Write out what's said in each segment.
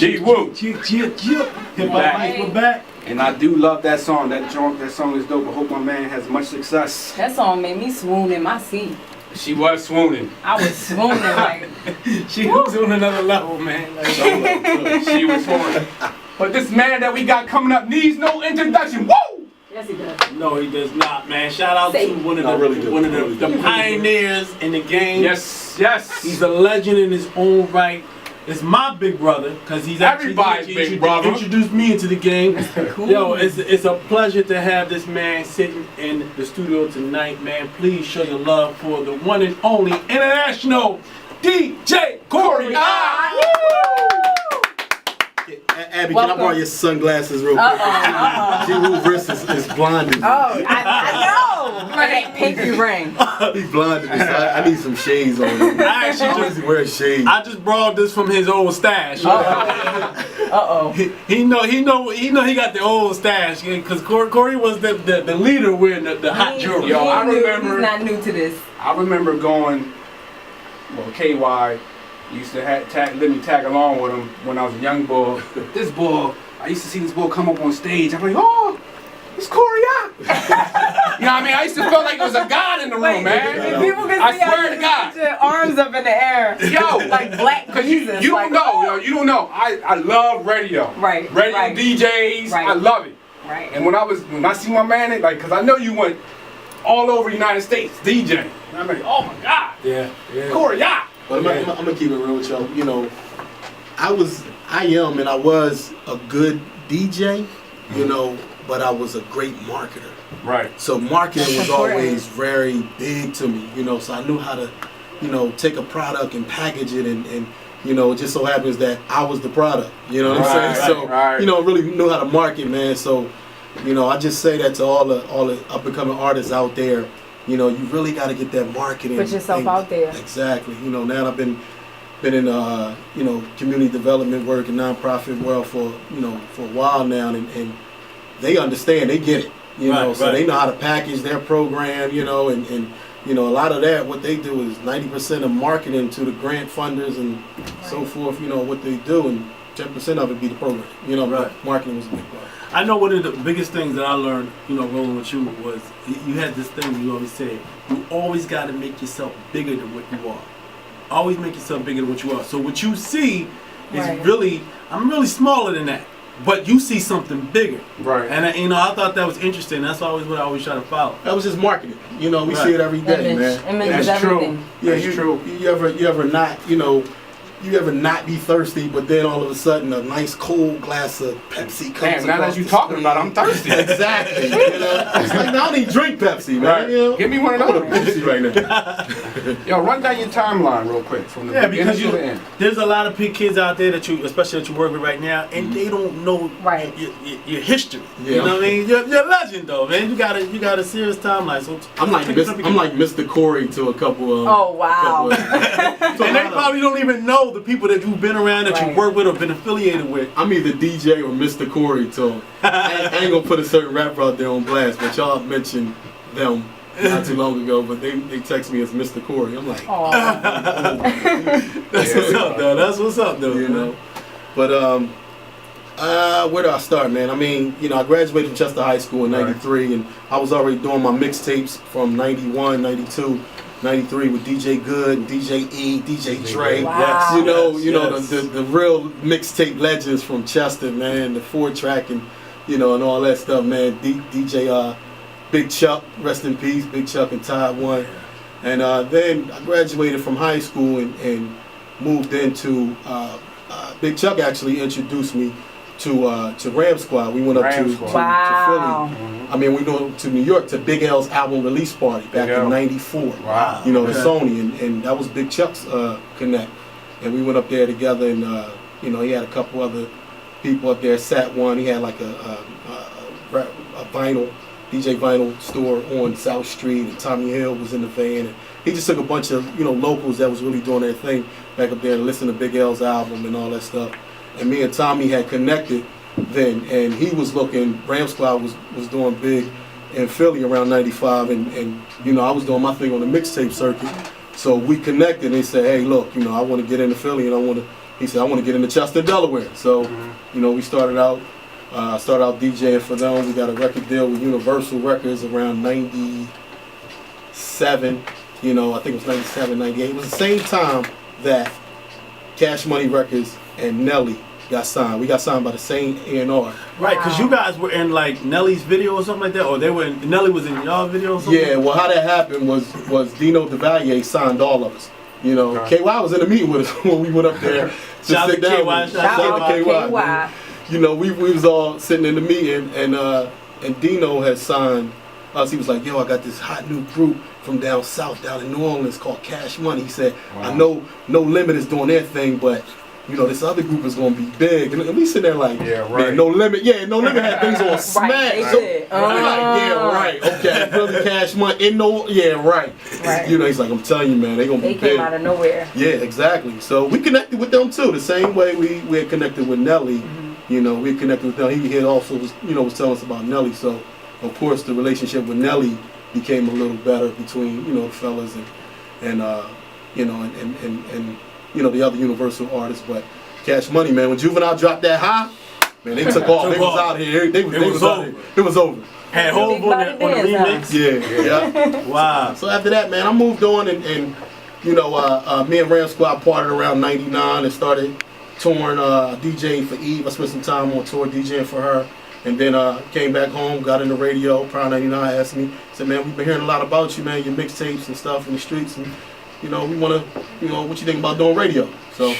Gee woo. HipHop, we're back. And I do love that song. That song is dope. I hope my man has much success. That song made me swoon in my seat. She was swooning. I was swooning like. She was on another level, man. Like, she was swooning. But this man that we got coming up needs no introduction. Woo! Yes, he does. no, he does not, man. Shout out to one of the pioneers in the game. Yes, yes. He's a legend in his own right. It's my big brother, because he's actually Everybody's big brother. Introduced me into the game. Cool. Yo, it's a pleasure to have this man sitting in the studio tonight, man. Please show your love for the one and only international DJ Cory. Abby, can I borrow your sunglasses real quick? See whose wrist is blinded. Oh, I know. That pinky ring. He's blinded. So I need some shades on him. I actually just wear shades. I just borrowed this from his old stash. He know he got the old stash, because Cory was the leader wearing the hot jewelry. Yo, I remember. He's not new to this. I remember going. Well, KY used to let me tag along with him when I was a young boy. This boy, I used to see this boy come up on stage. I'm like, oh, it's Cory. You know what I mean? I used to feel like there was a god in the room, man. If people can I see swear to God. put your arms up in the air. Yo, like Black Cause Jesus. you like, don't know, yo, you don't know. I love radio. Right. Radio right. DJs, Right. I love it. Right. And when I see my man, like, cause I know you went all over the United States DJing. And I'm like, oh my God. Yeah. Cory, But I'm gonna keep it real with y'all. You know, I am, and I was a good DJ. You know, but I was a great marketer. Right. So marketing was always very big to me. You know, so I knew how to, you know, take a product and package it, and you know, it just so happens that I was the product. You know what I'm saying? So you know, really knew how to market, man. So, you know, I just say that to all the up and coming artists out there. You know, you really got to get that marketing. Put yourself out there. Exactly. You know, now I've been in you know, community development work and nonprofit world for a while now, and they understand, they get it. You know, so they know how to package their program. You know, and you know, a lot of that, what they do is 90% of marketing to the grant funders and so forth. You know what they do, and 10% of it be the program. You know, marketing was a big part. I know one of the biggest things that I learned, you know, rolling with you was you had this thing you always said, you always got to make yourself bigger than what you are. Always make yourself bigger than what you are. So what you see is really, I'm really smaller than that, but you see something bigger. Right. And you know, I thought that was interesting. That's always what I always try to follow. That was just marketing. You know, we see it every day, man. Image is That's everything. true. Yeah, That's true. You ever not, you know, you ever not be thirsty, but then all of a sudden a nice cold glass of Pepsi comes Damn, now that you talking about it, I'm thirsty. Exactly. You know, it's like, now I don't even drink Pepsi, man. Right. You know? Give me one of I want a those. Pepsi right now. Yo, run down your timeline real quick from the beginning to the end. There's a lot of kids out there that especially that you work with right now, and they don't know your history. Yeah. You know what I mean? You're a legend though, man. You got a serious timeline. So I'm like Mr. Cory to a couple of. Oh wow. And they probably don't even know the people that you've been around, that you work with or been affiliated with. I'm either DJ or Mr. Cory to them. I ain't gonna put a certain rapper out there on blast, but y'all mentioned them not too long ago, but they text me as Mr. Cory. I'm like, That's what's up, though. That's what's up, though. You know. But where do I start, man? I mean, you know, I graduated from Chester High School in '93, and I was already doing my mixtapes from '91, '92. 93 with DJ Good, DJ E, DJ Dre. Wow. You know, the real mixtape legends from Chester, man. The 4-track and and all that stuff, man. DJ Big Chuck, rest in peace, Big Chuck and Part 1. And then I graduated from high school and moved into Big Chuck actually introduced me to Ram Squad. We went up to Philly. I mean, we went to New York to Big L's album release party back in '94. Wow. You know, the Sony, and that was Big Chuck's connect. And we went up there together, and he had a couple other people up there. Sat One, he had like a vinyl DJ vinyl store on South Street, and Tommy Hill was in the van. And he just took a bunch of locals that was really doing their thing back up there to listen to Big L's album and all that stuff. And me and Tommy had connected then, and he was looking. Ram Squad was doing big in Philly around '95, and I was doing my thing on the mixtape circuit. So we connected. And they said, hey, look, I want to get into Philly, and I want to he said, I want to get into Chester, Delaware. So, you know, we started out DJing for them. We got a record deal with Universal Records around 97. You know, I think it was 97, 98. It was the same time that Cash Money Records and Nelly got signed. We got signed by the same A&R. Right, because you guys were in like Nelly's video or something like that, or Nelly was in y'all video or something? Yeah, well, how that happened was Dino DeValier signed all of us. You know, KY was in a meeting with us when we went up there to Shout sit down. Shout out to KY. You know, we was all sitting in the meeting, and Dino had signed us. He was like, yo, I got this hot new group from down south, down in New Orleans called Cash Money. He said, I know No Limit is doing their thing, but you know, this other group is gonna be big. And we sitting there like, man, No Limit. Yeah, No Limit had things on smash. Right, So we're like, yeah, right. Okay, really Cash Money. Right. You know, he's like, I'm telling you, man, they gonna be big. They came out of nowhere. Yeah, exactly. So we connected with them too. The same way we had connected with Nelly. You know, we connected with them. He had also was telling us about Nelly. So of course the relationship with Nelly became a little better between, you know, the fellas and you know, and you know, the other Universal artists. But Cash Money, man, when Juvenile dropped that high, man, they took off. They was out here. They was over. It was over. Had Hov on the remix. Yeah. Wow. So after that, man, I moved on and you know, me and Ram Squad parted around '99 and started touring, DJing for Eve. I spent some time on tour DJing for her. And then came back home, got in the radio. Prime 99 asked me, said, man, we've been hearing a lot about you, man, your mixtapes and stuff in the streets. And, you know, we want to, you know, what you think about doing radio? So,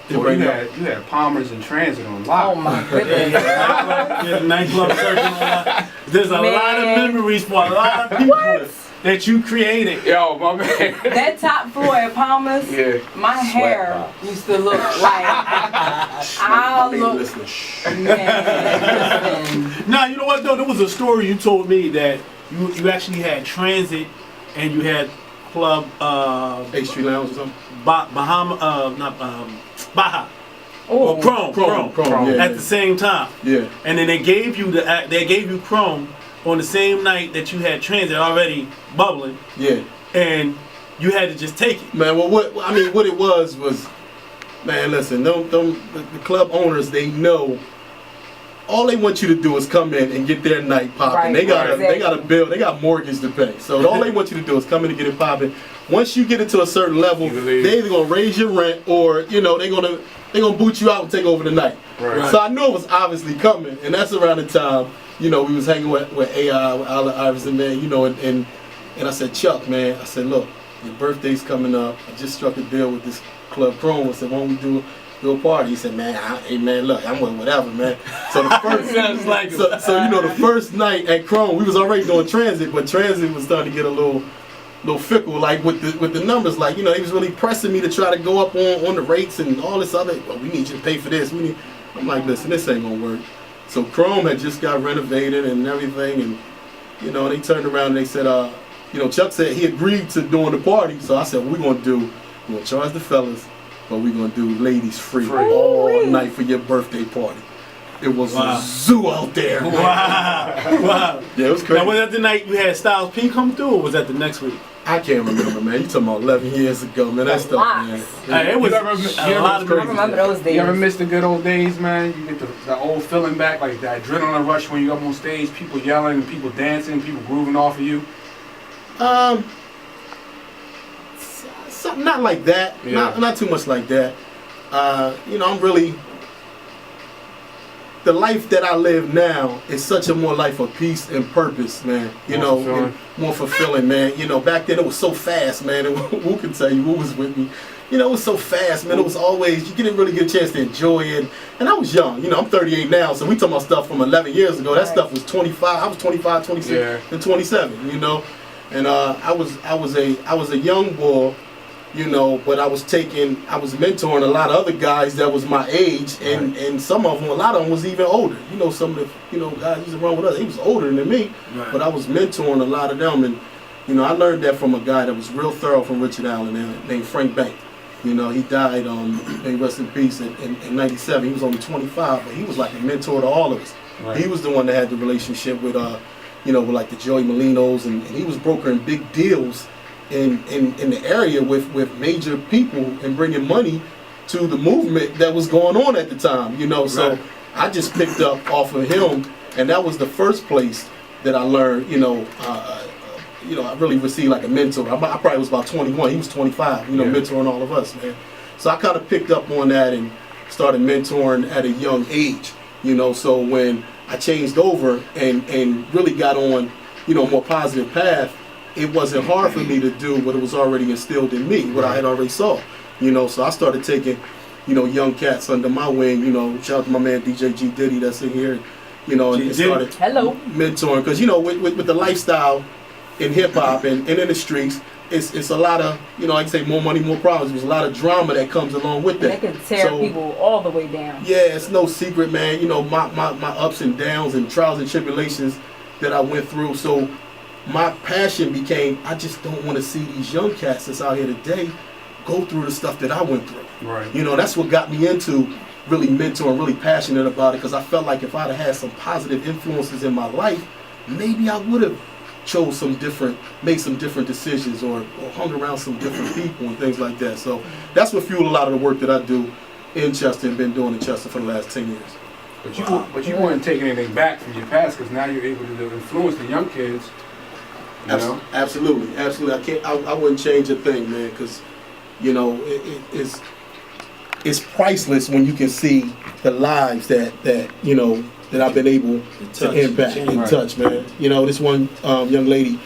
you had Palmer's in Transit on lock. Oh, my goodness. Yeah, the nightclub circle on lock. There's a lot of memories for a lot of people that you created. Yo, my man. That top floor at Palmer's, my hair used to look like I look. Man, Now, you know what though? There was a story you told me that you actually had Transit and you had Club H Street Lounge or something. Baja. oh, Chrome. At the same time. Yeah. And then they gave you Chrome on the same night that you had Transit already bubbling. Yeah. And you had to just take it. Man, well, what it was, man, listen, the club owners, they know all they want you to do is come in and get their night popping. They got a bill, they got mortgage to pay. So all they want you to do is come in and get it popping. Once you get it to a certain level, they either gonna raise your rent or, you know, they gonna boot you out and take over the night. Right. So I knew it was obviously coming, and that's around the time, you know, we was hanging with AI, with Allen Iverson, man, you know, and I said, Chuck, man, I said, look, your birthday's coming up. I just struck a deal with this Club Chrome. I said, why don't we do a party? He said, man, hey man, look, I'm with whatever, man. So the first, so you know, the first night at Chrome, we was already doing Transit, but Transit was starting to get a little fickle, like with the numbers, like, you know, he was really pressing me to try to go up on the rates and all this other. Well, we need you to pay for this. I'm like, listen, this ain't gonna work. So Chrome had just got renovated and everything, and you know, they turned around and they said, you know, Chuck said he agreed to doing the party. So I said, what we're gonna charge the fellas, but we're gonna do ladies free all night for your birthday party. It was a zoo out there. Wow. Yeah, it was crazy. Now, was that the night you had Styles P come through, or was that the next week? I can't remember, man. You talking about 11 years ago, man. That stuff, man. It was I remember those days. You ever miss the good old days, man? You get the old feeling back, like the adrenaline rush when you up on stage, people yelling, people dancing, people grooving off of you. Something not like that. Yeah. Not too much like that. You know, I'm really, the life that I live now is such a more life of peace and purpose, man. You know, and more fulfilling, man. You know, back then it was so fast, man. And who can tell you who was with me? You know, it was so fast, man. It was always, you didn't really get a chance to enjoy it. And I was young. You know, I'm 38 now, so we talking about stuff from 11 years ago. That stuff was 25. I was 25, 26, and 27. You know, and I was a young boy. You know, but I was mentoring a lot of other guys that was my age, and some of them, a lot of them was even older. You know, some of the, you know, guys used to run with us, he was older than me, but I was mentoring a lot of them, and, you know, I learned that from a guy that was real thorough from Richard Allen named Frank Bank. You know, he died, may rest in peace, in 97. He was only 25, but he was like a mentor to all of us. Right. He was the one that had the relationship with, you know, with like the Joey Molinos, and he was brokering big deals in the area with major people and bringing money to the movement that was going on at the time, you know. So I just picked up off of him, and that was the first place that I learned, you know, I really received like a mentor. I probably was about 21. He was 25, you know, mentoring all of us, man. So I kind of picked up on that and started mentoring at a young age, you know. So when I changed over and really got on, you know, a more positive path, it wasn't hard for me to do what it was already instilled in me, what I had already saw, you know. So I started taking, you know, young cats under my wing, you know. Shout out to my man DJ G Diddy that's in here, you know, and started mentoring. Because, you know, with the lifestyle in hip-hop and in the streets, it's a lot of, you know, like I say, more money, more problems. There's a lot of drama that comes along with that. They can tear people all the way down. Yeah, it's no secret, man. You know, my ups and downs and trials and tribulations that I went through. So my passion became, I just don't want to see these young cats that's out here today go through the stuff that I went through. Right. You know, that's what got me into really mentoring, really passionate about it, because I felt like if I'd have had some positive influences in my life, maybe I would have made some different decisions or hung around some different people and things like that. So that's what fueled a lot of the work that I do in Chester and been doing in Chester for the last 10 years. But you weren't taking anything back from your past, because now you're able to influence the young kids. You know? Absolutely. I wouldn't change a thing, man, because, you know, it's priceless when you can see the lives that you know, that I've been able to impact and touch, man. You know, this one young lady,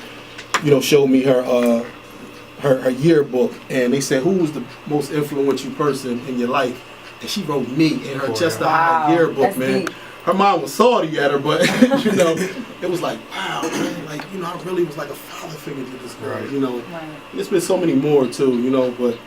you know, showed me her yearbook, and they said, who was the most influential person in your life? And she wrote me in her Chester High yearbook, man. Deep. Her mom was salty at her, but you know, it was like, wow, man, like, you know, I really was like a father figure to this girl, you know. There's been so many more too, you know, but